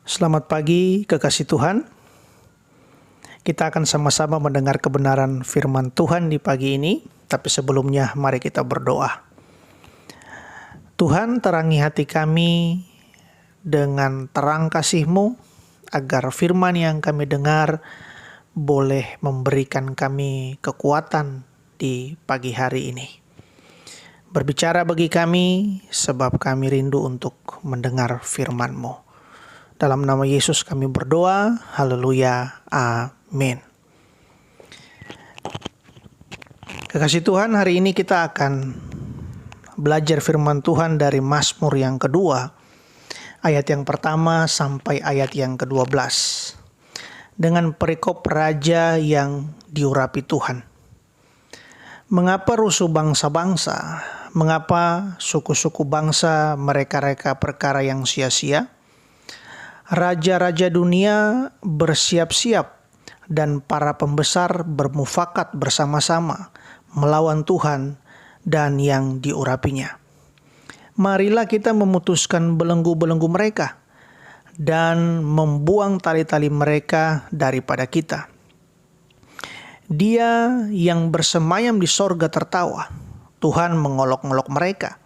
Selamat pagi, kekasih Tuhan. Kita akan sama-sama mendengar kebenaran firman Tuhan di pagi ini. Tapi sebelumnya, mari kita berdoa. Tuhan, terangi hati kami dengan terang kasih-Mu, agar firman yang kami dengar boleh memberikan kami kekuatan di pagi hari ini. Berbicara bagi kami, sebab kami rindu untuk mendengar firman-Mu. Dalam nama Yesus kami berdoa, haleluya, amin. Kekasih Tuhan, hari ini kita akan belajar firman Tuhan dari Mazmur yang kedua, ayat yang pertama sampai ayat yang ke-12. Dengan perikop raja yang diurapi Tuhan. Mengapa rusuh bangsa-bangsa? Mengapa suku-suku bangsa mereka-reka perkara yang sia-sia? Raja-raja dunia bersiap-siap dan para pembesar bermufakat bersama-sama melawan Tuhan dan yang diurapinya. Marilah kita memutuskan belenggu-belenggu mereka dan membuang tali-tali mereka daripada kita. Dia yang bersemayam di sorga tertawa, Tuhan mengolok-ngolok mereka.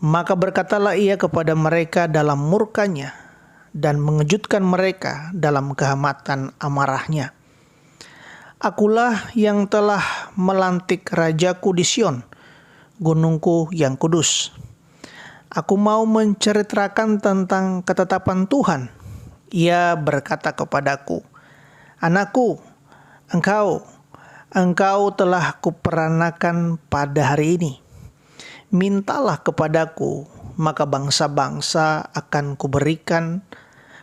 Maka berkatalah ia kepada mereka dalam murkanya, dan mengejutkan mereka dalam kehematan amarahnya. Akulah yang telah melantik rajaku di Sion, gunungku yang kudus. Aku mau menceritakan tentang ketetapan Tuhan. Ia berkata kepadaku, "Anakku, engkau telah kuperanakan pada hari ini. Mintalah kepadaku, maka bangsa-bangsa akan kuberikan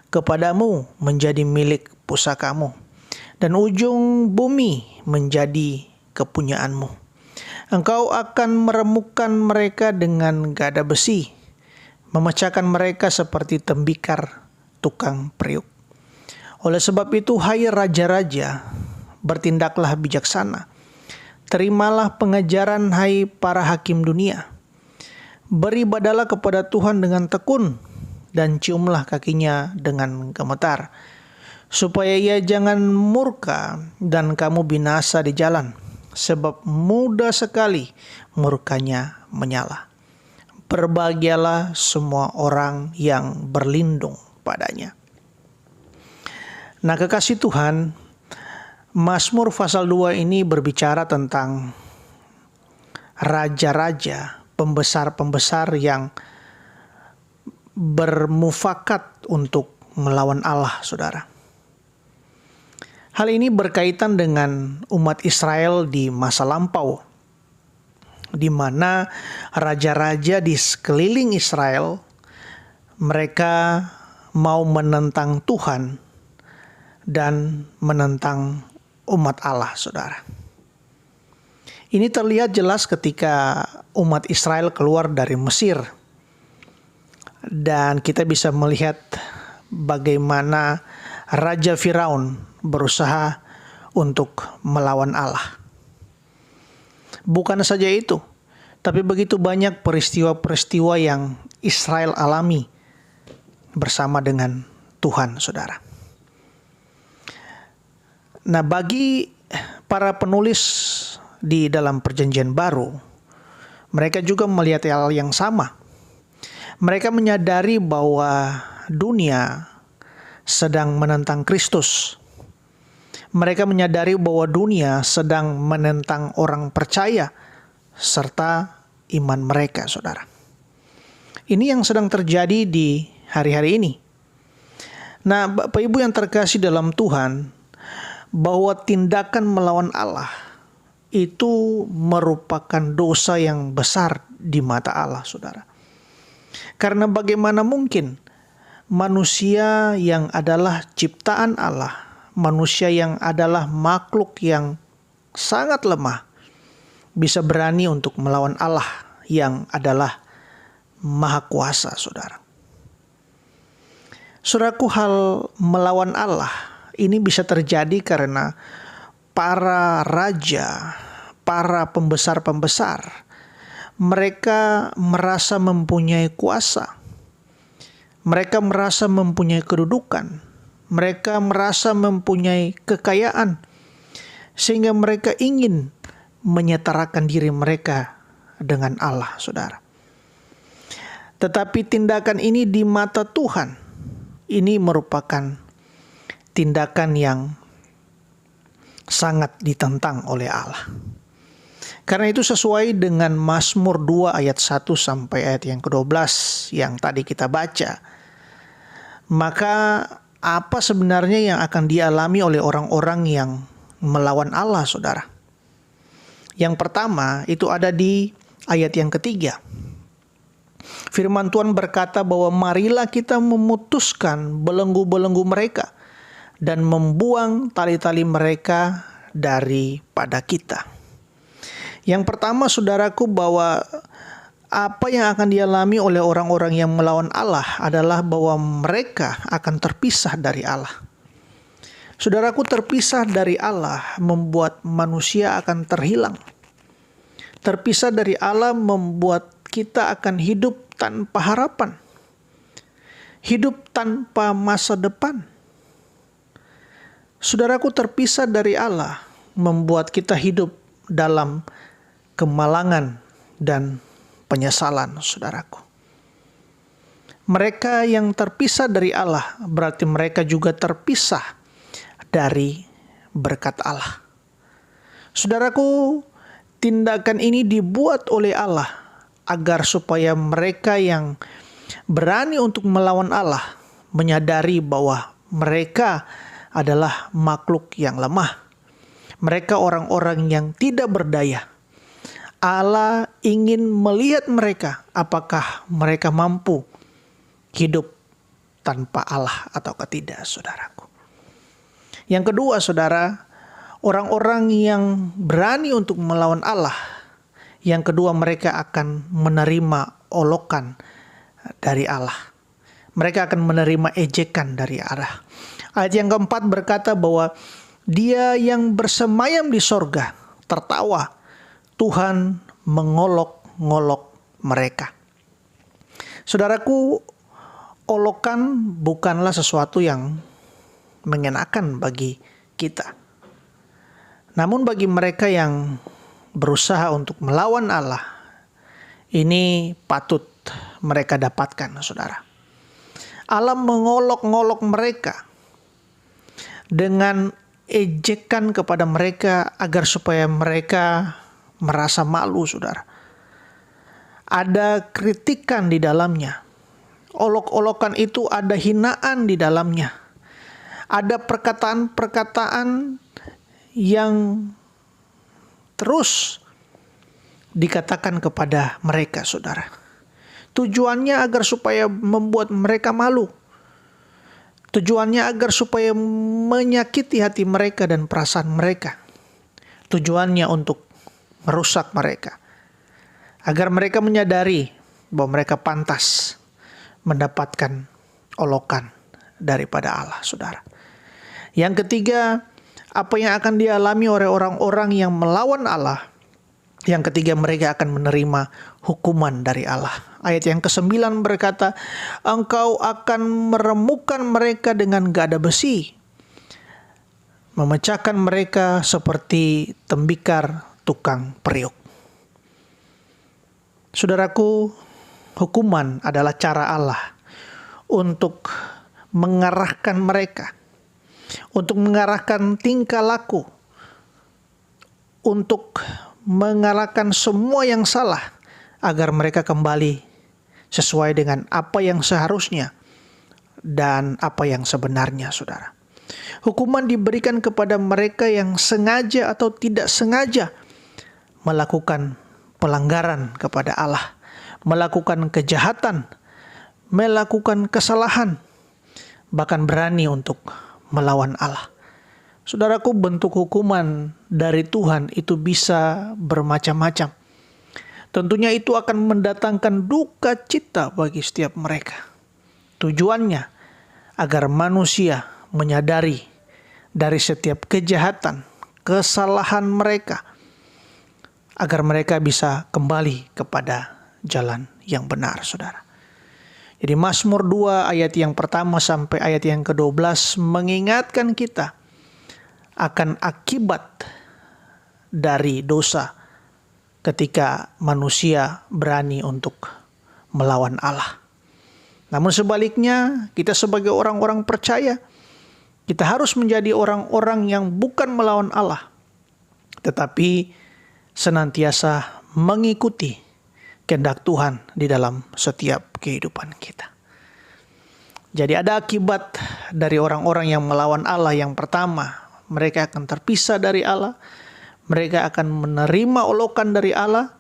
kepadamu menjadi milik pusakamu, dan ujung bumi menjadi kepunyaanmu. Engkau akan meremukkan mereka dengan gada besi, memecahkan mereka seperti tembikar tukang periuk. Oleh sebab itu, hai raja-raja, bertindaklah bijaksana. Terimalah pengajaran, hai para hakim dunia. Beribadalah kepada Tuhan dengan tekun, dan ciumlah kakinya dengan gemetar, supaya ia jangan murka dan kamu binasa di jalan, sebab mudah sekali murkanya menyala. Berbahagialah semua orang yang berlindung padanya." Nah, kekasih Tuhan, Mazmur pasal 2 ini berbicara tentang raja-raja, pembesar-pembesar yang bermufakat untuk melawan Allah, saudara. Hal ini berkaitan dengan umat Israel di masa lampau, di mana raja-raja di sekeliling Israel, mereka mau menentang Tuhan dan menentang umat Allah, saudara. Ini terlihat jelas ketika umat Israel keluar dari Mesir. Dan kita bisa melihat bagaimana Raja Firaun berusaha untuk melawan Allah. Bukan saja itu, tapi begitu banyak peristiwa-peristiwa yang Israel alami bersama dengan Tuhan, saudara. Nah, bagi para penulis di dalam Perjanjian Baru, mereka juga melihat hal yang sama. Mereka menyadari bahwa dunia sedang menentang Kristus. Mereka menyadari bahwa dunia sedang menentang orang percaya serta iman mereka, saudara. Ini yang sedang terjadi di hari-hari ini. Nah, Bapak Ibu yang terkasih dalam Tuhan, bahwa tindakan melawan Allah itu merupakan dosa yang besar di mata Allah, saudara. Karena bagaimana mungkin manusia yang adalah ciptaan Allah, manusia yang adalah makhluk yang sangat lemah, bisa berani untuk melawan Allah yang adalah Maha Kuasa, saudara. Saudaraku, hal melawan Allah ini bisa terjadi karena para raja, para pembesar-pembesar, mereka merasa mempunyai kuasa. Mereka merasa mempunyai kedudukan, mereka merasa mempunyai kekayaan, sehingga mereka ingin menyetarakan diri mereka dengan Allah, saudara. Tetapi tindakan ini di mata Tuhan, ini merupakan tindakan yang sangat ditentang oleh Allah. Karena itu sesuai dengan Mazmur 2 ayat 1 sampai ayat yang ke-12 yang tadi kita baca. Maka apa sebenarnya yang akan dialami oleh orang-orang yang melawan Allah, saudara? Yang pertama itu ada di ayat yang ketiga. Firman Tuhan berkata bahwa marilah kita memutuskan belenggu-belenggu mereka dan membuang tali-tali mereka daripada kita. Yang pertama, saudaraku, bahwa apa yang akan dialami oleh orang-orang yang melawan Allah adalah bahwa mereka akan terpisah dari Allah. Saudaraku, terpisah dari Allah membuat manusia akan terhilang. Terpisah dari Allah membuat kita akan hidup tanpa harapan. Hidup tanpa masa depan. Saudaraku, terpisah dari Allah membuat kita hidup dalam kemalangan dan penyesalan, saudaraku. Mereka yang terpisah dari Allah berarti mereka juga terpisah dari berkat Allah. Saudaraku, tindakan ini dibuat oleh Allah agar supaya mereka yang berani untuk melawan Allah menyadari bahwa mereka adalah makhluk yang lemah. Mereka orang-orang yang tidak berdaya. Allah ingin melihat mereka apakah mereka mampu hidup tanpa Allah ataukah tidak, saudaraku. Yang kedua, saudara, orang-orang yang berani untuk melawan Allah, yang kedua mereka akan menerima olokan dari Allah. Mereka akan menerima ejekan dari Allah. Ayat yang keempat berkata bahwa Dia yang bersemayam di sorga tertawa, Tuhan mengolok-ngolok mereka. Saudaraku, olokan bukanlah sesuatu yang mengenakan bagi kita. Namun bagi mereka yang berusaha untuk melawan Allah, ini patut mereka dapatkan, saudara. Allah mengolok-ngolok mereka dengan ejekan kepada mereka agar supaya mereka merasa malu, saudara. Ada kritikan di dalamnya. Olok-olokan itu ada hinaan di dalamnya. Ada perkataan-perkataan yang terus dikatakan kepada mereka, saudara. Tujuannya agar supaya membuat mereka malu. Tujuannya agar supaya menyakiti hati mereka dan perasaan mereka. Tujuannya untuk merusak mereka. Agar mereka menyadari bahwa mereka pantas mendapatkan olokan daripada Allah, saudara. Yang ketiga, apa yang akan dialami oleh orang-orang yang melawan Allah? Yang ketiga, mereka akan menerima hukuman dari Allah. Ayat yang ke-9 berkata, Engkau akan meremukkan mereka dengan gada besi, memecahkan mereka seperti tembikar tukang periuk. Saudaraku, hukuman adalah cara Allah untuk mengarahkan mereka, untuk mengarahkan tingkah laku, untuk mengarahkan semua yang salah agar mereka kembali sesuai dengan apa yang seharusnya dan apa yang sebenarnya, saudara. Hukuman diberikan kepada mereka yang sengaja atau tidak sengaja melakukan pelanggaran kepada Allah, melakukan kejahatan, melakukan kesalahan, bahkan berani untuk melawan Allah. Saudaraku, bentuk hukuman dari Tuhan itu bisa bermacam-macam. Tentunya itu akan mendatangkan duka cita bagi setiap mereka. Tujuannya agar manusia menyadari dari setiap kejahatan, kesalahan mereka, agar mereka bisa kembali kepada jalan yang benar, saudara. Jadi Mazmur 2 ayat yang pertama sampai ayat yang ke-12 mengingatkan kita akan akibat dari dosa ketika manusia berani untuk melawan Allah. Namun sebaliknya, kita sebagai orang-orang percaya, kita harus menjadi orang-orang yang bukan melawan Allah, tetapi senantiasa mengikuti kehendak Tuhan di dalam setiap kehidupan kita. Jadi ada akibat dari orang-orang yang melawan Allah. Yang pertama, mereka akan terpisah dari Allah, mereka akan menerima olokan dari Allah,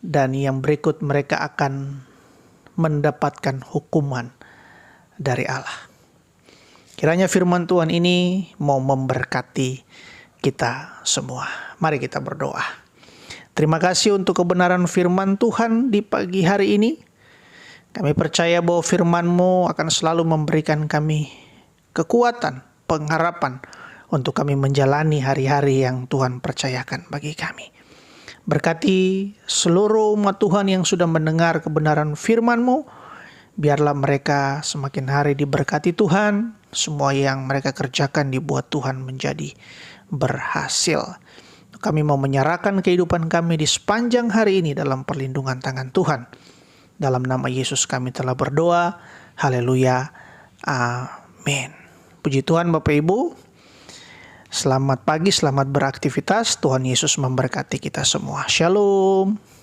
dan yang berikut mereka akan mendapatkan hukuman dari Allah. Kiranya firman Tuhan ini mau memberkati kita semua. Mari kita berdoa. Terima kasih untuk kebenaran firman Tuhan di pagi hari ini. Kami percaya bahwa firman-Mu akan selalu memberikan kami kekuatan, pengharapan untuk kami menjalani hari-hari yang Tuhan percayakan bagi kami. Berkati seluruh umat Tuhan yang sudah mendengar kebenaran firman-Mu. Biarlah mereka semakin hari diberkati Tuhan. Semua yang mereka kerjakan dibuat Tuhan menjadi berhasil. Kami mau menyerahkan kehidupan kami di sepanjang hari ini dalam perlindungan tangan Tuhan. Dalam nama Yesus kami telah berdoa. Haleluya. Amin. Puji Tuhan Bapak Ibu. Selamat pagi, selamat beraktivitas. Tuhan Yesus memberkati kita semua. Shalom.